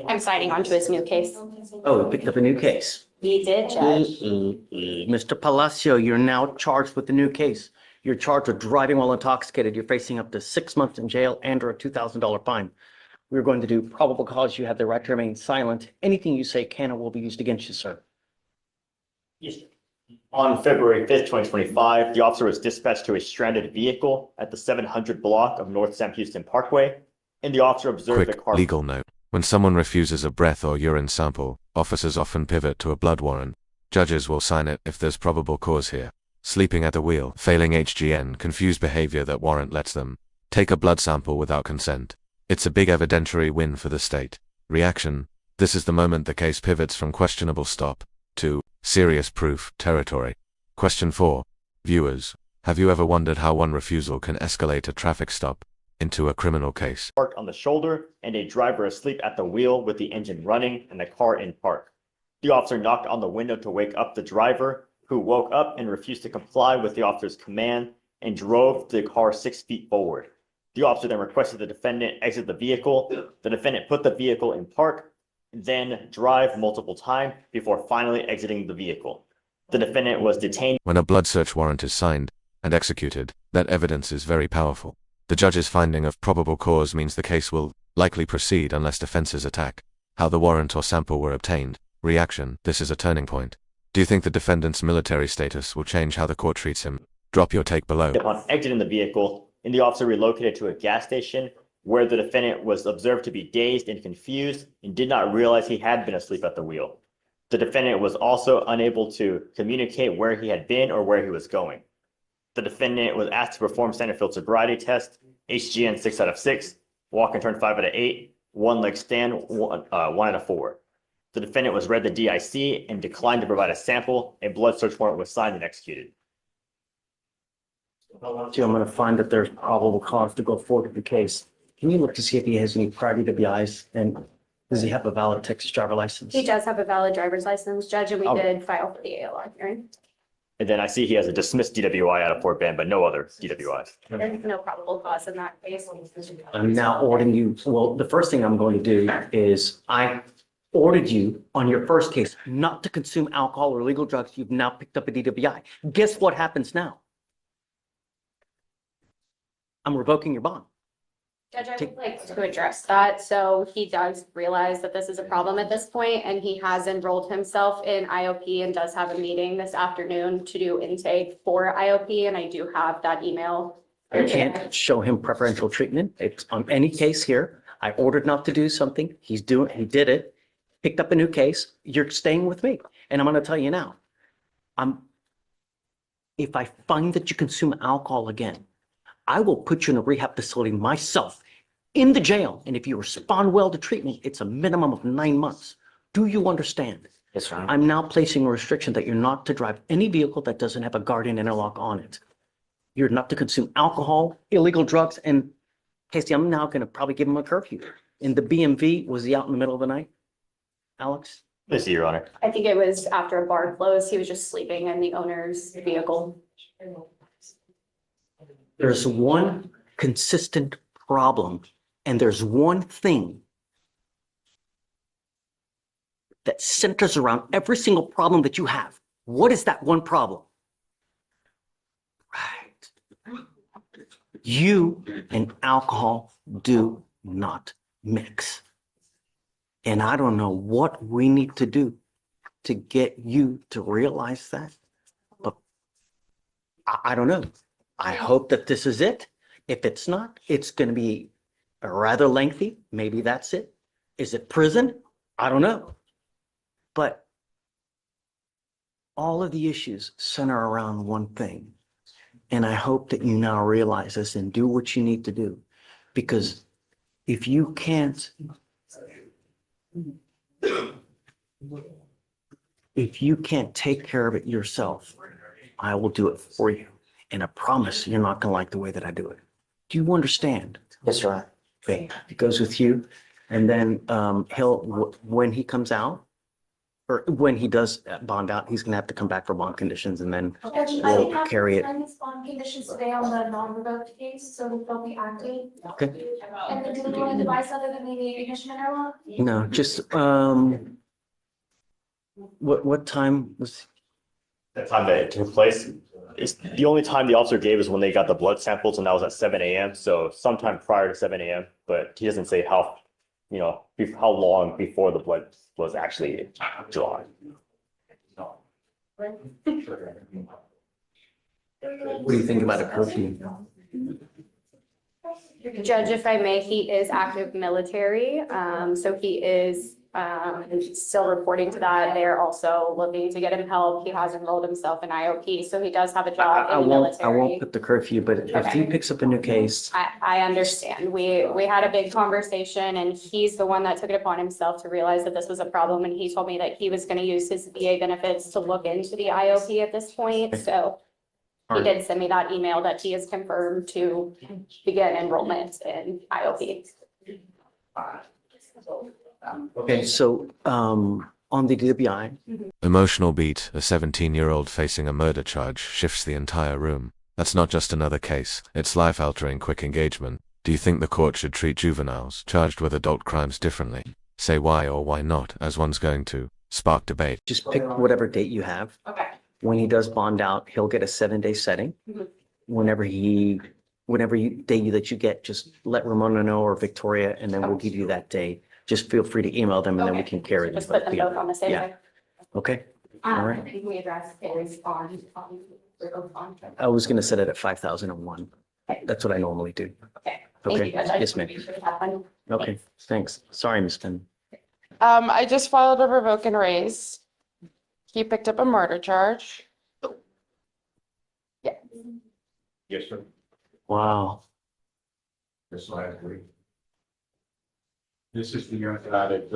I'm signing on to his new case. Oh, we picked up a new case. We did, Judge. Mr. Palacio, you're now charged with a new case. You're charged with driving while intoxicated. You're facing up to 6 months in jail and or a $2,000 fine. We're going to do probable cause. You have the right to remain silent. Anything you say can or will be used against you, sir. Yes. On February 5th, 2025, the officer was dispatched to a stranded vehicle at the 700 block of North Sam Houston Parkway, and the officer observed the Quick car. legal note. When someone refuses a breath or urine sample, officers often pivot to a blood warrant. Judges will sign it if there's probable cause here. Sleeping at the wheel, failing HGN, confused behavior that warrant lets them take a blood sample without consent. It's a big evidentiary win for the state. Reaction. This is the moment the case pivots from questionable stop to serious proof territory. Question 4. Viewers, have you ever wondered how one refusal can escalate a traffic stop into a criminal case? Parked on the shoulder and a driver asleep at the wheel with the engine running and the car in park. The officer knocked on the window to wake up the driver, who woke up and refused to comply with the officer's command and drove the car 6 feet forward. The officer then requested the defendant exit the vehicle. The defendant put the vehicle in park, then drive multiple times before finally exiting the vehicle. The defendant was detained. When a blood search warrant is signed and executed, that evidence is very powerful. The judge's finding of probable cause means the case will likely proceed unless defenses attack how the warrant or sample were obtained. Reaction. This is a turning point. Do you think the defendant's military status will change how the court treats him? Drop your take below. Upon exiting the vehicle, and the officer relocated to a gas station where the defendant was observed to be dazed and confused and did not realize he had been asleep at the wheel. The defendant was also unable to communicate where he had been or where he was going. The defendant was asked to perform standard field sobriety test, HGN 6 out of 6, walk and turn 5 out of 8, one leg stand 1 out of 4. The defendant was read the DIC and declined to provide a sample. A blood search warrant was signed and executed. I'm going to find that there's probable cause to go forward with the case. Can you look to see if he has any prior DWIs, and does he have a valid Texas driver license? He does have a valid driver's license, Judge, and we Oh. did file for the ALR hearing. And then I see he has a dismissed DWI out of Fort Bend, but no other DWIs. There's no probable cause in that case. I'm now ordering you, well, the first thing I'm going to do is I ordered you on your first case not to consume alcohol or illegal drugs. You've now picked up a DWI. Guess what happens now? I'm revoking your bond. Judge, I would like to address that. So he does realize that this is a problem at this point, and he has enrolled himself in IOP and does have a meeting this afternoon to do intake for IOP, and I do have that email. I can't show him preferential treatment. It's on any case here. I ordered not to do something. He did it, picked up a new case. You're staying with me. And I'm going to tell you now, if I find that you consume alcohol again, I will put you in a rehab facility myself in the jail. And if you respond well to treatment, it's a minimum of 9 months. Do you understand? Yes, sir. I'm now placing a restriction that you're not to drive any vehicle that doesn't have a guardian interlock on it. You're not to consume alcohol, illegal drugs, and Casey, I'm now going to probably give him a curfew. In the BMV, was he out in the middle of the night? Alex? I see, Your Honor. I think it was after a bar closed. He was just sleeping in the owner's vehicle. There's one consistent problem, and there's one thing that centers around every single problem that you have. What is that one problem? Right. You and alcohol do not mix. And I don't know what we need to do to get you to realize that, but I don't know. I hope that this is it. If it's not, it's going to be rather lengthy. Maybe that's it. Is it prison? I don't know. But all of the issues center around one thing. And I hope that you now realize this and do what you need to do. Because if you can't take care of it yourself, I will do it for you. And I promise you're not going to like the way that I do it. Do you understand? Yes, sir. Okay, it goes with you. And then when he comes out, or when he does bond out, he's gonna have to come back for bond conditions and then I we'll have carry it. signed this bond conditions today on the non-revoked case, so they'll be active. Okay. And then do we want a device other than the ignition interlock? No, just, what time was, The time that it took place, is the only time the officer gave is when they got the blood samples, and that was at 7 a.m. So sometime prior to 7 a.m. But he doesn't say how, how long before the blood was actually drawn. what do you think about a curfew? Judge, if I may, he is active military, so he is still reporting to that. They're also looking to get him help. He has enrolled himself in IOP, so he does have a job I in the won't military. put the curfew, but if he picks up a new case, I understand. We had a big conversation and he's the one that took it upon himself to realize that this was a problem. And he told me that he was going to use his VA benefits to look into the IOP at this point. So he did send me that email that he is confirmed to begin enrollment in IOP. okay, so, on the DWI, Emotional beat, a 17-year-old facing a murder charge shifts the entire room. That's not just another case, it's life-altering quick engagement. Do you think the court should treat juveniles charged with adult crimes differently? Say why or why not, as one's going to spark debate. just pick whatever date you have. Okay. When he does bond out, he'll get a 7-day setting. Mhm. Whenever day that you get, just let Ramona know or Victoria, and then we'll give you that day. Just feel free to email them and then we Okay. can carry them. Just put them both on the same Yeah. day. Okay, all right. I think we addressed Terry's bond. I was gonna set it at 5,001. That's what I normally do. Okay. Thank Okay, you, Judge. I yes, just ma'am. wanted to make sure that one- Okay, thanks. Sorry, Ms. Finn. I just filed a revoke and raise. He picked up a murder charge. Yes, sir. Wow. This last week. This is the young guy that,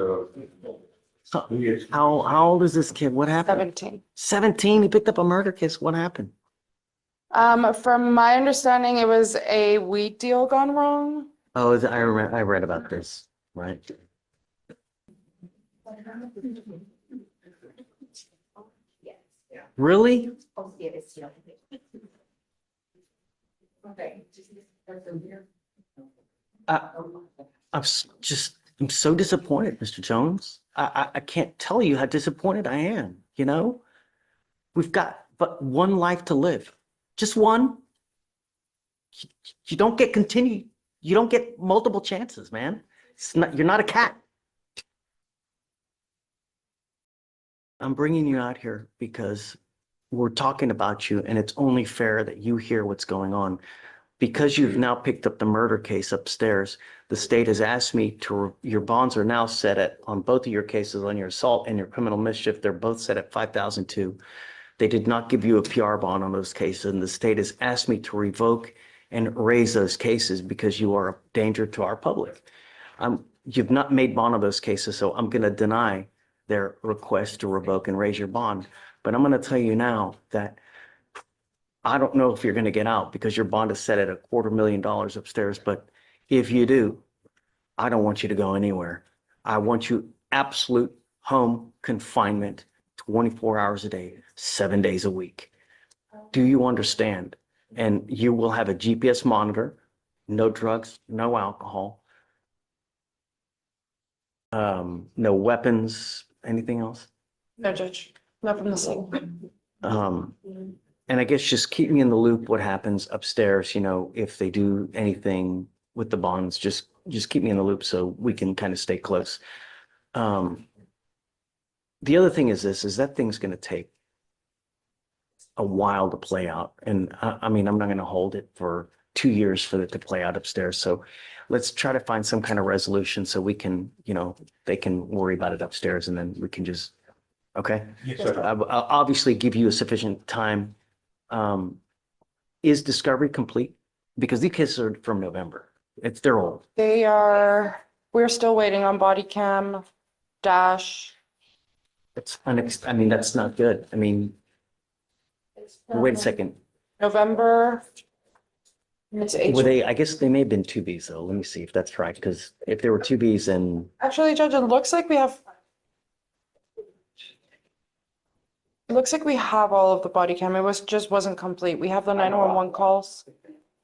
he is, How old is this kid? What happened? 17. 17, he picked up a murder case. What happened? From my understanding, it was a weed deal gone wrong. Oh, I read about this, right? Really? I'm so disappointed, Mr. Jones. I can't tell you how disappointed I am, you know? We've got but one life to live, just one. You don't get you don't get multiple chances, man. You're not a cat. I'm bringing you out here because we're talking about you and it's only fair that you hear what's going on. Because you've now picked up the murder case upstairs, the state has asked me your bonds are now set on both of your cases, on your assault and your criminal mischief. They're both set at 5,002. They did not give you a PR bond on those cases, and the state has asked me to revoke and raise those cases because you are a danger to our public. You've not made bond on those cases, so I'm going to deny their request to revoke and raise your bond. But I'm going to tell you now that I don't know if you're going to get out because your bond is set at $250,000 upstairs. But if you do, I don't want you to go anywhere. I want you absolute home confinement, 24 hours a day, 7 days a week. Do you understand? And you will have a GPS monitor, no drugs, no alcohol, no weapons, anything else? No, Judge. Not from the scene. And I guess just keep me in the loop what happens upstairs, if they do anything with the bonds, just keep me in the loop so we can kind of stay close. The other thing is that thing's going to take a while to play out. And I mean, I'm not going to hold it for 2 years for it to play out upstairs. So let's try to find some kind of resolution so we can, they can worry about it upstairs and then we can just, okay? yes, sir. I'll obviously give you a sufficient time. Is discovery complete? Because these cases are from November. They're old. We're still waiting on body cam, dash. I mean, that's not good. I mean, wait a second. November. It's I guess they may have been 2Bs though. Let me see if that's right. Because if there were 2Bs, then Actually, Judge, it looks like we have It looks like we have all of the body cam. It just wasn't complete. We have the 911 calls.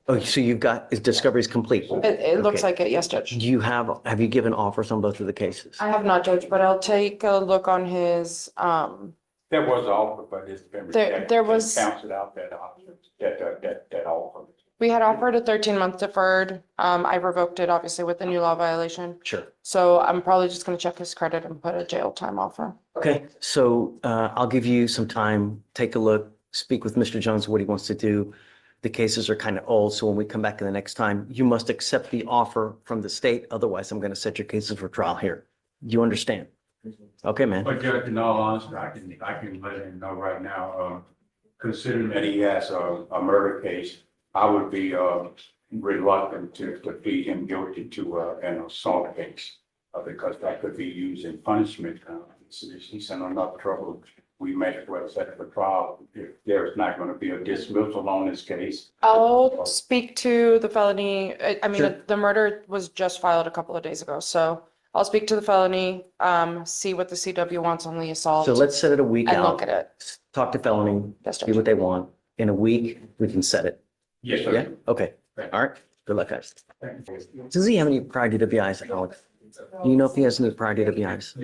Oh, so you've got, is discovery's complete? It looks Okay. like it, yes, Judge. Do you have you given offers on both of the cases? I have not, Judge, but I'll take a look on his, There was an offer, but it's been There- rejected. there was- Canceled out that option, that offer. we had offered a 13-month deferred. I revoked it, obviously, with the new law violation. Sure. So I'm probably just gonna check his credit and put a jail time offer. Okay, so I'll give you some time, take a look, speak with Mr. Jones, what he wants to do. The cases are kind of old, so when we come back in the next time, you must accept the offer from the state. Otherwise, I'm going to set your cases for trial here. You understand? Okay, man. But Judge, in all honesty, I can let him know right now, considering that he has a murder case, I would be reluctant to plead him guilty to an assault case. Because that could be used in punishment. He's in enough trouble. We may as well set for trial if there's not going to be a dismissal on this case. I'll speak to the felony. I mean, Sure. the murder was just filed a couple of days ago, so I'll speak to the felony, see what the CW wants on the assault So let's set it a week and out. look at it. Talk to felony, Yes, see Judge. what they want. In a week, we can set it. Yes, Yeah? sir. Okay. All right. Good luck, guys. Thank you. Does he have any prior DWIs, Alex? Do you know if he has any prior DWIs?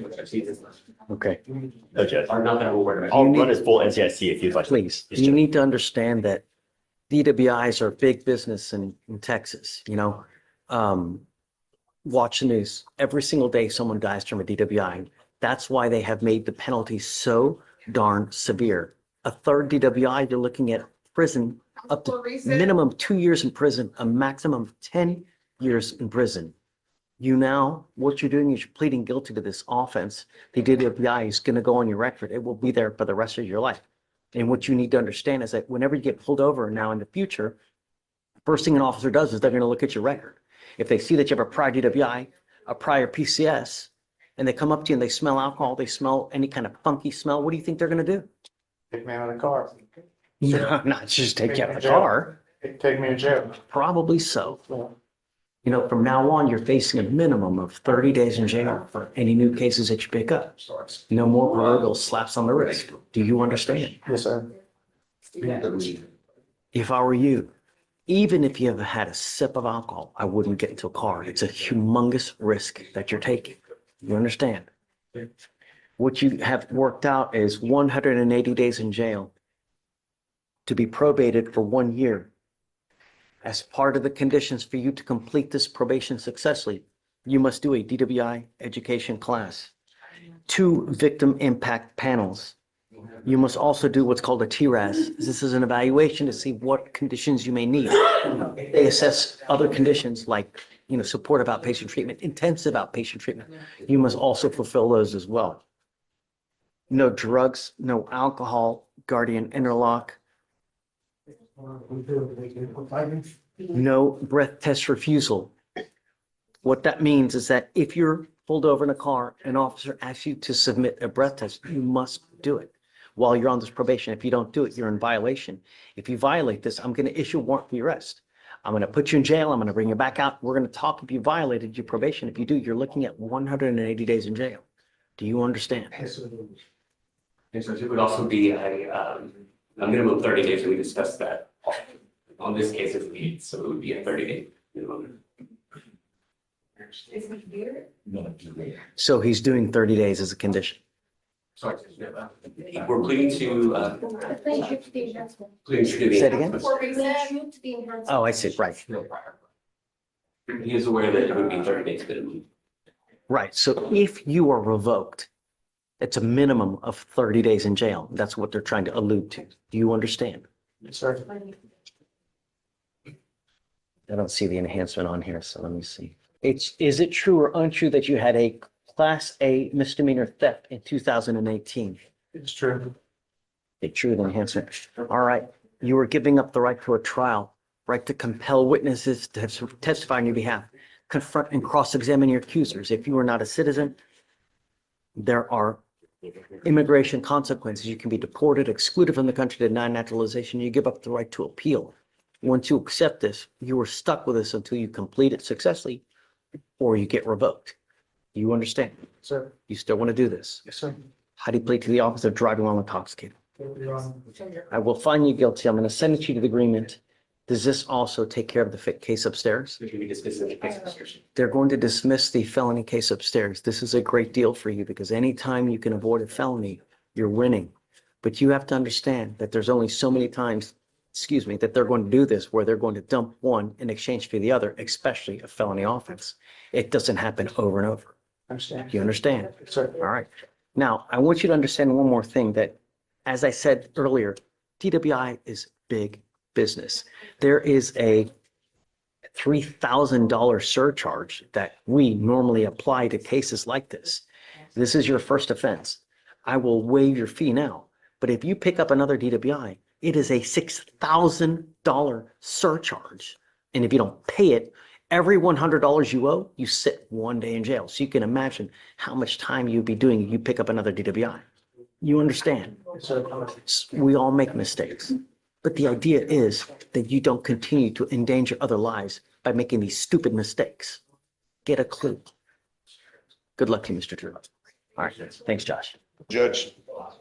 Okay. No, Judge. Are not that aware of. I'll run his full NCIC if you'd like. Please, Yes, you Judge. need to understand that DWIs are big business in Texas, you know? Watch the news. Every single day, someone dies from a DWI. That's why they have made the penalty so darn severe. A third DWI, you're looking at prison up to minimum 2 years in prison, a maximum of 10 years in prison. What you're doing is you're pleading guilty to this offense. The DWI is going to go on your record. It will be there for the rest of your life. And what you need to understand is that whenever you get pulled over now in the future, first thing an officer does is they're going to look at your record. If they see that you have a prior DWI, a prior PCS, and they come up to you and they smell alcohol, they smell any kind of funky smell, what do you think they're going to do? Take me out of the car. No, not just take you out of the car. Take me to jail. Probably so. You know, from now on, you're facing a minimum of 30 days in jail for any new cases that you pick up. No more proverbial slaps on the wrist. Do you understand? Yes, sir. If I were you, even if you have had a sip of alcohol, I wouldn't get into a car. It's a humongous risk that you're taking. You understand? What you have worked out is 180 days in jail to be probated for 1 year. As part of the conditions for you to complete this probation successfully, you must do a DWI education class, 2 victim impact panels. You must also do what's called a TRAS. This is an evaluation to see what conditions you may need. They assess other conditions like, supportive outpatient treatment, intensive outpatient treatment. You must also fulfill those as well. No drugs, no alcohol, guardian interlock, no breath test refusal. What that means is that if you're pulled over in a car, an officer asks you to submit a breath test, you must do it while you're on this probation. If you don't do it, you're in violation. If you violate this, I'm going to issue a warrant for your arrest. I'm going to put you in jail. I'm going to bring you back out. We're going to talk if you violated your probation. If you do, you're looking at 180 days in jail. Do you understand? And so it would also be a minimum of 30 days, and we discussed that on this case if we need, so it would be a 30-day minimum. So he's doing 30 days as a condition. Sorry, we're pleading to, pleading to the. Say it again? For reason, to the enhancement. Oh, I see. Right. No prior. He is aware that it would be 30 days minimum. Right. So if you are revoked, it's a minimum of 30 days in jail. That's what they're trying to allude to. Do you understand? Yes, sir. I don't see the enhancement on here, so let me see. Is it true or untrue that you had a Class A misdemeanor theft in 2018? It's true. It's true, the enhancement. All right. You were giving up the right to a trial, right to compel witnesses to testify on your behalf, confront and cross-examine your accusers. If you are not a citizen, there are immigration consequences. You can be deported, excluded from the country, denied naturalization. You give up the right to appeal. Once you accept this, you are stuck with this until you complete it successfully or you get revoked. You understand? Sir. You still want to do this? Yes, sir. How do you plead to the officer driving while intoxicated? I will find you guilty. I'm going to send it to you to the agreement. Does this also take care of the case upstairs? We can be discussing the case description. They're going to dismiss the felony case upstairs. This is a great deal for you because anytime you can avoid a felony, you're winning. But you have to understand that there's only so many times, that they're going to do this where they're going to dump one in exchange for the other, especially a felony offense. It doesn't happen over and over. Understand? You understand? Sir. All right. Now, I want you to understand one more thing that, as I said earlier, DWI is big business. There is a $3,000 surcharge that we normally apply to cases like this. This is your first offense. I will waive your fee now. But if you pick up another DWI, it is a $6,000 surcharge. And if you don't pay it, every $100 you owe, you sit 1 day in jail. So you can imagine how much time you'd be doing if you pick up another DWI. You understand? We all make mistakes. But the idea is that you don't continue to endanger other lives by making these stupid mistakes. Get a clue. Good luck to you, Mr. Drew. All right. Thanks, Josh. Judge,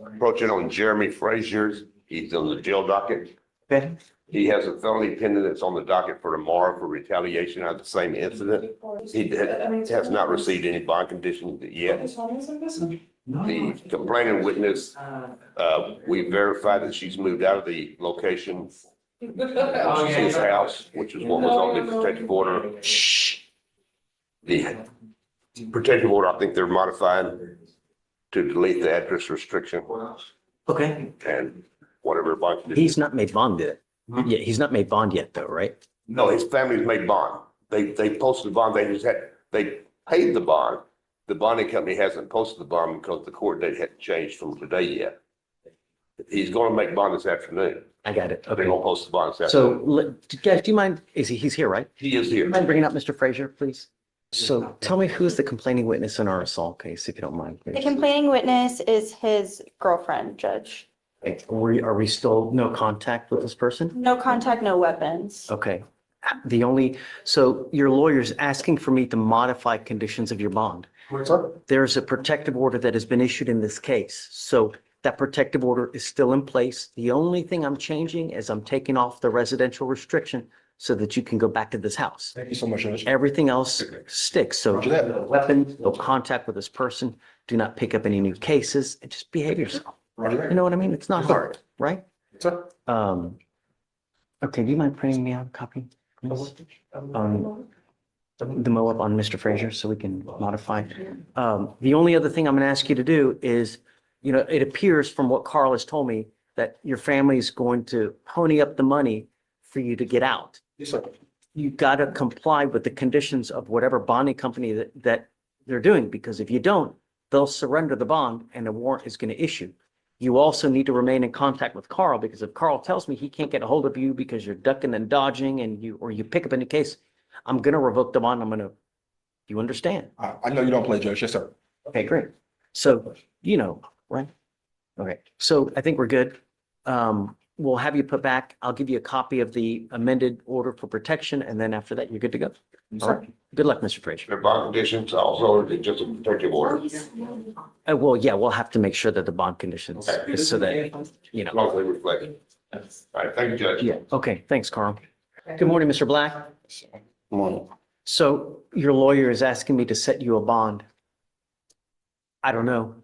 approaching on Jeremy Frazier's, he's on the jail docket. Okay. He has a felony pending that's on the docket for tomorrow for retaliation out of the same incident. He has not received any bond conditions yet. The complaining witness, we verified that she's moved out of the location, his house, which is what was on the protective order. The protective order, I think they're modifying to delete the address restriction Okay. and whatever bond condition. He's not made bond yet. Yeah, he's not made bond yet though, right? No, his family's made bond. They posted the bond. They paid the bond. The bonding company hasn't posted the bond because the court date hadn't changed from today yet. He's going to make bond this afternoon. I got it. They're Okay. going to post the bond this So, afternoon. guys, do you mind, he's here, right? He is Do you here. mind bringing up Mr. Frazier, please? So tell me who's the complaining witness in our assault case, if you don't mind. The please. complaining witness is his girlfriend, Judge. Are we still no contact with this person? No contact, no weapons. Okay. So your lawyer's asking for me to modify conditions of your bond. There's a protective order that has been issued in this case. So that protective order is still in place. The only thing I'm changing is I'm taking off the residential restriction so that you can go back to this house. Thank you so much, Judge. Everything else sticks. So Roger that. no weapon, no contact with this person. Do not pick up any new cases and just behave yourself. You know what I mean? It's not hard, right? Sir. Okay, do you mind printing me out a copy? please? The MOAB on Mr. Frazier so we can modify. The only other thing I'm going to ask you to do is, it appears from what Carl has told me that your family is going to pony up the money for you to get out. Yes, sir. You got to comply with the conditions of whatever bonding company that they're doing, because if you don't, they'll surrender the bond and a warrant is going to issue. You also need to remain in contact with Carl, because if Carl tells me he can't get a hold of you because you're ducking and dodging and you pick up any case, I'm going to revoke the bond. You understand? I know you don't play, Judge. Yes, sir. Okay, great. So, right? Okay, so I think we're good. We'll have you put back. I'll give you a copy of the amended order for protection, and then after that, you're good to go. All right. Good luck, Mr. Frazier. Their bond conditions also, or just a protective order. Well, yeah, we'll have to make sure that the bond conditions is so that, As long as they reflect it. All right, thank you, Judge. Yeah, okay, thanks, Carl. Good morning, Mr. Black. Morning. So your lawyer is asking me to set you a bond. I don't know.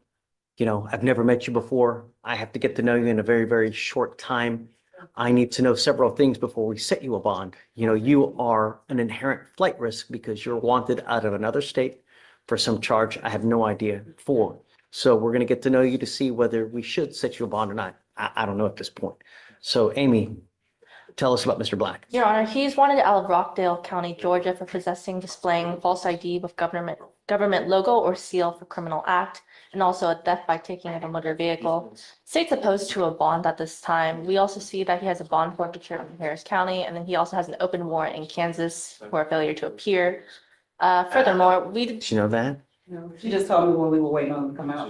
I've never met you before. I have to get to know you in a very, very short time. I need to know several things before we set you a bond. You are an inherent flight risk because you're wanted out of another state for some charge I have no idea for. So we're going to get to know you to see whether we should set you a bond or not. I don't know at this point. So Amy, tell us about Mr. Black. Your Honor, he's wanted out of Rockdale County, Georgia for possessing, displaying false ID with government logo or seal for criminal act, and also a theft by taking of a motor vehicle. State's opposed to a bond at this time. We also see that he has a bond forfeiture in Harris County, and then he also has an open warrant in Kansas for a failure to appear. Furthermore, Did you know that? She just told me when we were waiting on him to come out.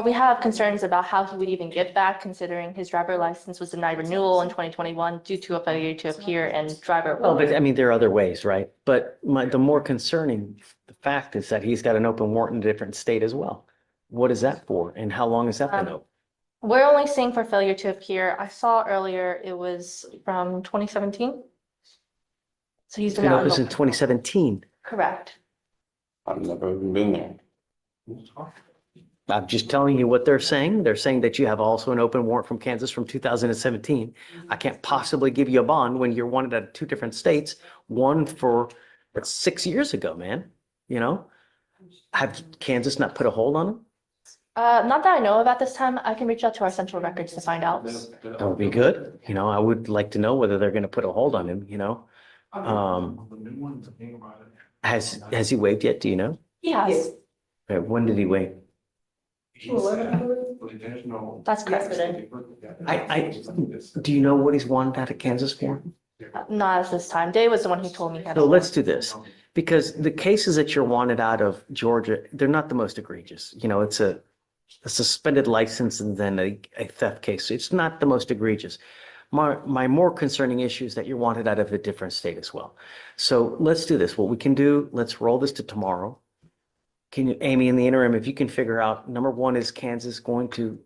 we have concerns about how he would even get back, considering his driver license was denied renewal in 2021 due to a failure to appear and driver. Oh, but there are other ways, right? But the more concerning fact is that he's got an open warrant in a different state as well. What is that for? And how long has that been open? We're only seeing for failure to appear. I saw earlier it was from 2017. So he's been It out. was in 2017. Correct. I've never even been there. I'm just telling you what they're saying. They're saying that you have also an open warrant from Kansas from 2017. I can't possibly give you a bond when you're wanted at 2 different states, one for, that's 6 years ago, man. You know? Have Kansas not put a hold on him? Not that I know of at this time. I can reach out to our central records to find out. That would be good. You know, I would like to know whether they're going to put a hold on him, you know? Has he waived yet? Do you know? He has. Okay, when did he waive? That's correct. Do you know what he's wanted out of Kansas for? Not at this time. Day was the one who told me. he had a So let's warrant. do this, because the cases that you're wanted out of Georgia, they're not the most egregious. You know, it's a suspended license and then a theft case. It's not the most egregious. My more concerning issue is that you're wanted out of a different state as well. So let's do this. What we can do, let's roll this to tomorrow. Can you, Amy, in the interim, if you can figure out, number one, is Kansas going to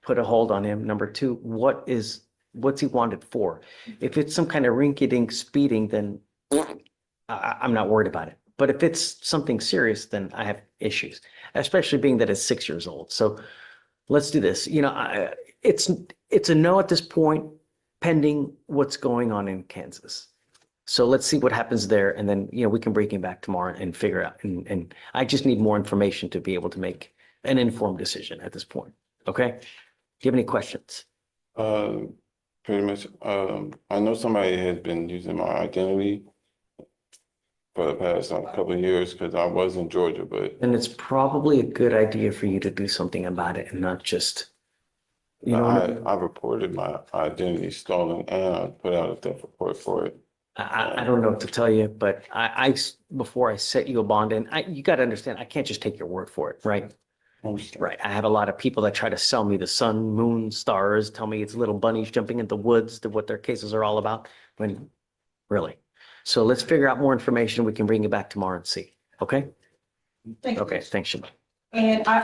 put a hold on him? Number two, what's he wanted for? If it's some kind of rinky-dink speeding, then I'm not worried about it. But if it's something serious, then I have issues, especially being that it's 6 years old. So let's do this. You know, it's a no at this point, pending what's going on in Kansas. So let's see what happens there. And then, you know, we can bring him back tomorrow and figure out. And I just need more information to be able to make an informed decision at this point. Okay? Do you have any questions? Pretty much, I know somebody has been using my identity for the past couple of years because I was in Georgia, but And it's probably a good idea for you to do something about it and not just, you know, I reported my identity stolen and I put out a theft report for it. I don't know what to tell you, but before I set you a bond in, you got to understand, I can't just take your word for it, right? Right. I have a lot of people that try to sell me the sun, moon, stars, tell me it's little bunnies jumping in the woods, to what their cases are all about, when really. So let's figure out more information. We can bring you back tomorrow and see. Okay? Thank you. Okay, thanks, Shabbat. And I